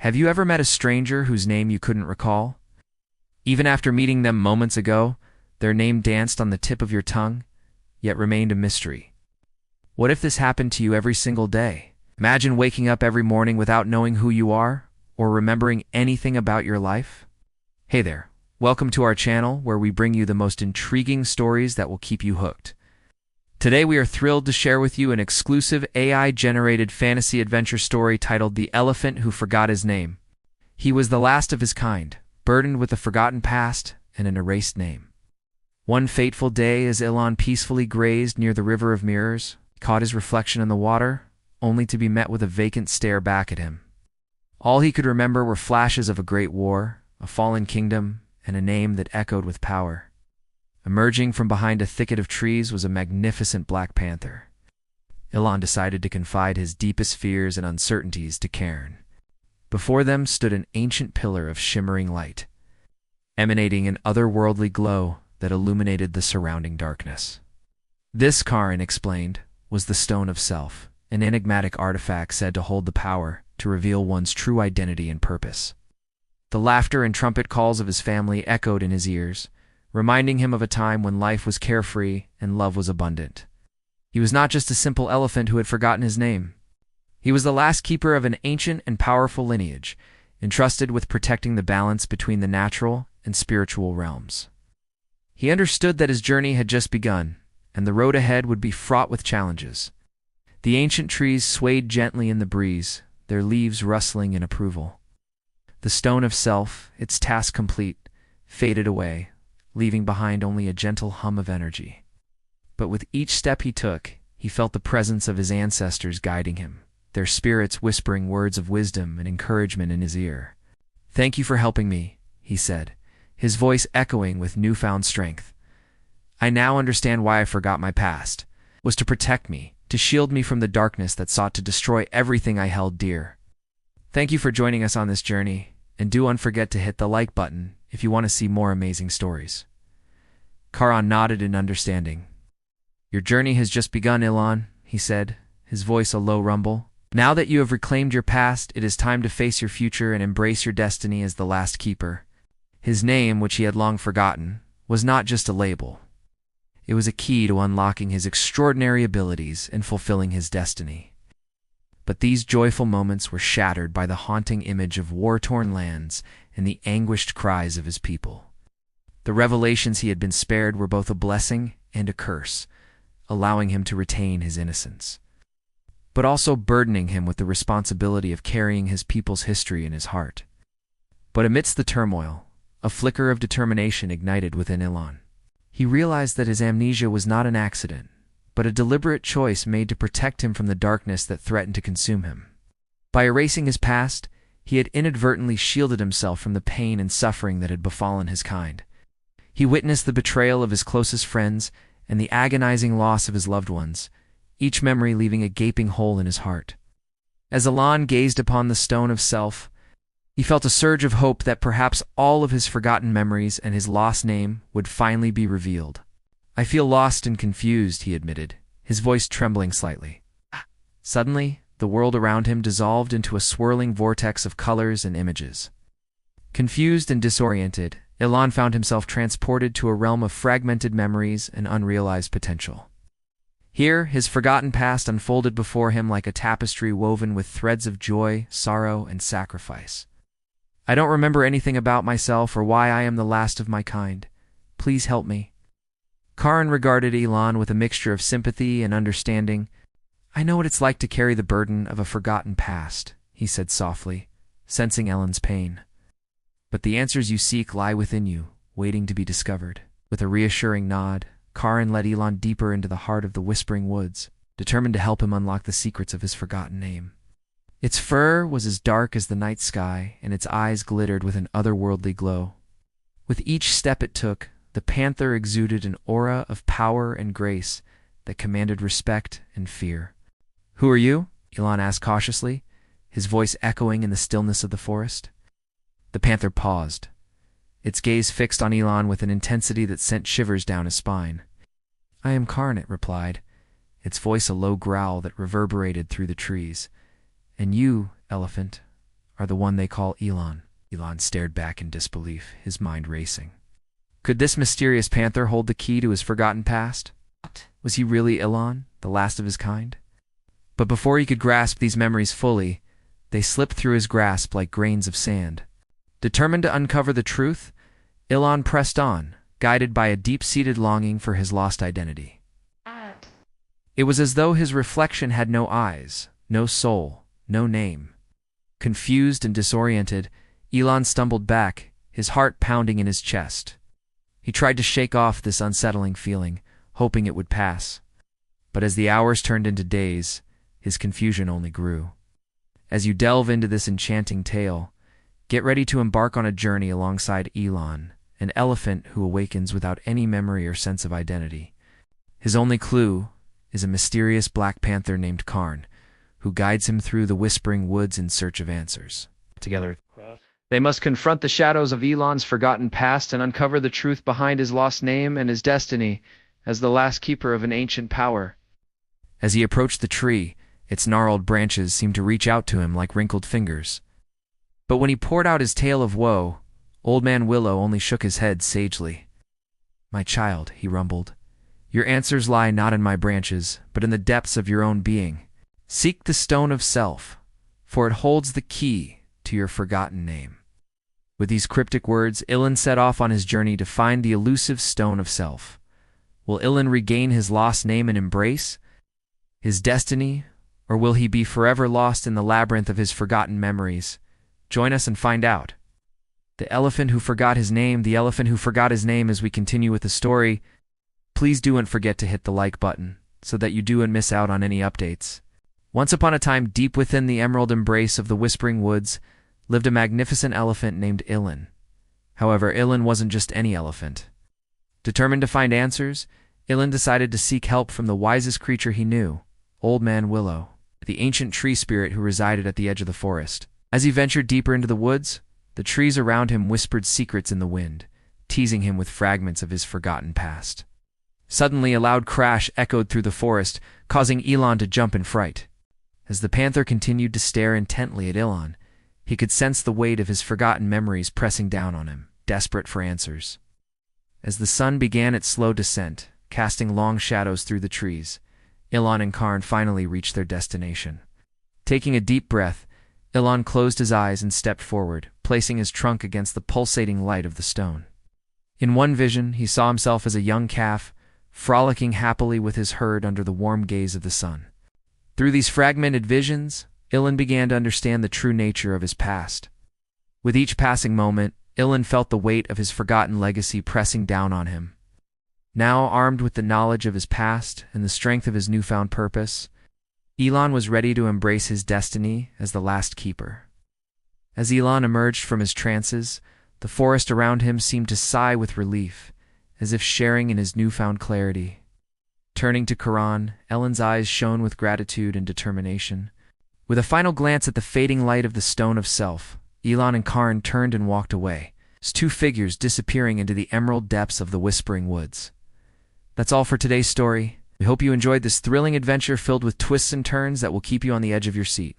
Have you ever met a stranger whose name you couldn't recall? Even after meeting them moments ago, their name danced on the tip of your tongue, yet remained a mystery. What if this happened to you every single day? Imagine waking up every morning without knowing who you are, or remembering anything about your life. Hey there, welcome to our channel where we bring you the most intriguing stories that will keep you hooked. Today we are thrilled to share with you an exclusive AI-generated fantasy adventure story titled The Elephant Who Forgot His Name. He was the last of his kind, burdened with a forgotten past and an erased name. One fateful day, as Ilan peacefully grazed near the River of Mirrors, he caught his reflection in the water, only to be met with a vacant stare back at him. All he could remember were flashes of a great war, a fallen kingdom, and a name that echoed with power. Emerging from behind a thicket of trees was a magnificent black panther. Ilan decided to confide his deepest fears and uncertainties to Cairn. Before them stood an ancient pillar of shimmering light, emanating an otherworldly glow that illuminated the surrounding darkness. This, Cairn explained, was the Stone of Self, an enigmatic artifact said to hold the power to reveal one's true identity and purpose. The laughter and trumpet calls of his family echoed in his ears, reminding him of a time when life was carefree and love was abundant. He was not just a simple elephant who had forgotten his name. He was the last keeper of an ancient and powerful lineage, entrusted with protecting the balance between the natural and spiritual realms. He understood that his journey had just begun, and the road ahead would be fraught with challenges. The ancient trees swayed gently in the breeze, their leaves rustling in approval. The Stone of Self, its task complete, faded away, leaving behind only a gentle hum of energy. But with each step he took, he felt the presence of his ancestors guiding him, their spirits whispering words of wisdom and encouragement in his ear. "Thank you for helping me," he said, his voice echoing with newfound strength. "I now understand why I forgot my past. It was to protect me, to shield me from the darkness that sought to destroy everything I held dear. Thank you for joining us on this journey, and don't forget to hit the like button if you want to see more amazing stories." Cairn nodded in understanding. "Your journey has just begun, Ilan," he said, his voice a low rumble. "Now that you have reclaimed your past, it is time to face your future and embrace your destiny as the last keeper." His name, which he had long forgotten, was not just a label. It was a key to unlocking his extraordinary abilities and fulfilling his destiny. But these joyful moments were shattered by the haunting image of war-torn lands and the anguished cries of his people. The revelations he had been spared were both a blessing and a curse, allowing him to retain his innocence, but also burdening him with the responsibility of carrying his people's history in his heart. But amidst the turmoil, a flicker of determination ignited within Ilan. He realized that his amnesia was not an accident, but a deliberate choice made to protect him from the darkness that threatened to consume him. By erasing his past, he had inadvertently shielded himself from the pain and suffering that had befallen his kind. He witnessed the betrayal of his closest friends and the agonizing loss of his loved ones, each memory leaving a gaping hole in his heart. As Ilan gazed upon the Stone of Self, he felt a surge of hope that perhaps all of his forgotten memories and his lost name would finally be revealed. "I feel lost and confused," he admitted, his voice trembling slightly. Suddenly, the world around him dissolved into a swirling vortex of colors and images. Confused and disoriented, Ilan found himself transported to a realm of fragmented memories and unrealized potential. Here, his forgotten past unfolded before him like a tapestry woven with threads of joy, sorrow, and sacrifice. "I don't remember anything about myself or why I am the last of my kind. Please help me." Cairn regarded Ilan with a mixture of sympathy and understanding. "I know what it's like to carry the burden of a forgotten past," he said softly, sensing Ilan's pain. "But the answers you seek lie within you, waiting to be discovered." With a reassuring nod, Cairn led Ilan deeper into the heart of the Whispering Woods, determined to help him unlock the secrets of his forgotten name. Its fur was as dark as the night sky, and its eyes glittered with an otherworldly glow. With each step it took, the panther exuded an aura of power and grace that commanded respect and fear. "Who are you?" Ilan asked cautiously, his voice echoing in the stillness of the forest. The panther paused, its gaze fixed on Ilan with an intensity that sent shivers down his spine. "I am Cairn," it replied, its voice a low growl that reverberated through the trees. "And you, elephant, are the one they call Elon. Elon stared back in disbelief, his mind racing. Could this mysterious panther hold the key to his forgotten past? Was he really Elon, the last of his kind? But before he could grasp these memories fully, they slipped through his grasp like grains of sand. Determined to uncover the truth, Elon pressed on, guided by a deep-seated longing for his lost identity. It was as though his reflection had no eyes, no soul, no name. Confused and disoriented, Elon stumbled back, his heart pounding in his chest. He tried to shake off this unsettling feeling, hoping it would pass. But as the hours turned into days, his confusion only grew. As you delve into this enchanting tale, get ready to embark on a journey alongside Elon, an elephant who awakens without any memory or sense of identity. His only clue is a mysterious black panther named Karn, who guides him through the whispering woods in search of answers. Together, they must confront the shadows of Elon's forgotten past and uncover the truth behind his lost name and his destiny as the last keeper of an ancient power. As he approached the tree, its gnarled branches seemed to reach out to him like wrinkled fingers. But when he poured out his tale of woe, Old Man Willow only shook his head sagely. "My child," he rumbled, "your answers lie not in my branches, but in the depths of your own being. Seek the Stone of Self, for it holds the key to your forgotten name." With these cryptic words, Elon set off on his journey to find the elusive Stone of Self. Will Elon regain his lost name and embrace his destiny, or will he be forever lost in the labyrinth of his forgotten memories? Join us and find out. The Elephant Who Forgot His Name, The Elephant Who Forgot His Name. As we continue with the story, please don't forget to hit the like button so that you don't miss out on any updates. Once upon a time, deep within the emerald embrace of the Whispering Woods, lived a magnificent elephant named Elon. However, Elon wasn't just any elephant. Determined to find answers, Elon decided to seek help from the wisest creature he knew, Old Man Willow, the ancient tree spirit who resided at the edge of the forest. As he ventured deeper into the woods, the trees around him whispered secrets in the wind, teasing him with fragments of his forgotten past. Suddenly, a loud crash echoed through the forest, causing Elon to jump in fright. As the panther continued to stare intently at Elon, he could sense the weight of his forgotten memories pressing down on him, desperate for answers. As the sun began its slow descent, casting long shadows through the trees, Elon and Karn finally reached their destination. Taking a deep breath, Elon closed his eyes and stepped forward, placing his trunk against the pulsating light of the stone. In one vision, he saw himself as a young calf, frolicking happily with his herd under the warm gaze of the sun. Through these fragmented visions, Elon began to understand the true nature of his past. With each passing moment, Elon felt the weight of his forgotten legacy pressing down on him. Now, armed with the knowledge of his past and the strength of his newfound purpose, Elon was ready to embrace his destiny as the last keeper. As Elon emerged from his trances, the forest around him seemed to sigh with relief, as if sharing in his newfound clarity. Turning to Karan, Elon's eyes shone with gratitude and determination. With a final glance at the fading light of the Stone of Self, Elon and Karn turned and walked away, as two figures disappearing into the emerald depths of the Whispering Woods. That's all for today's story. We hope you enjoyed this thrilling adventure filled with twists and turns that will keep you on the edge of your seat.